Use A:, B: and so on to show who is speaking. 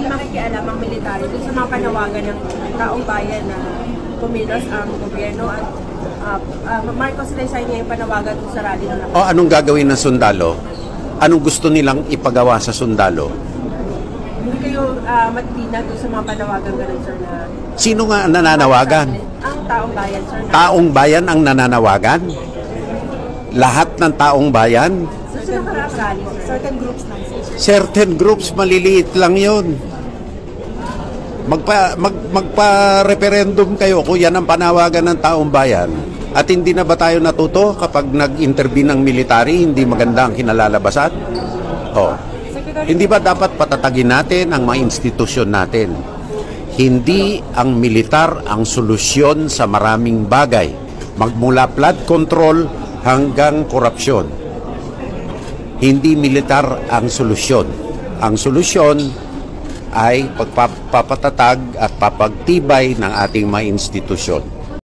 A: makikialam ang militaryo dun sa mga panawagan ng taong bayan na kumilos ang gobyerno at Marcos resign niya yung panawagan dun sa rally ng
B: O anong gagawin ng sundalo? Anong gusto nilang ipagawa sa sundalo?
A: Hindi kayo magtinag dun sa mga panawagan ganun, sir, na
B: Sino nga ang nananawagan?
A: ang taong bayan, sir.
B: Taong bayan ang nananawagan? Lahat ng taong bayan?
A: Sir, rally, sir. Certain groups lang, sir.
B: Certain groups, maliliit lang yun. Magpa-referendum kayo kung yan ang panawagan ng taong bayan. At hindi na ba tayo natuto kapag nag-intervene ng military, hindi maganda ang kinalalabasan? Hindi ba dapat patatagin natin ang mga institusyon natin? Hindi ang militar ang solusyon sa maraming bagay. Magmula flood control hanggang korupsyon. Hindi militar ang solusyon. Ang solusyon ay pagpapatatag at papagtibay ng ating mga institusyon.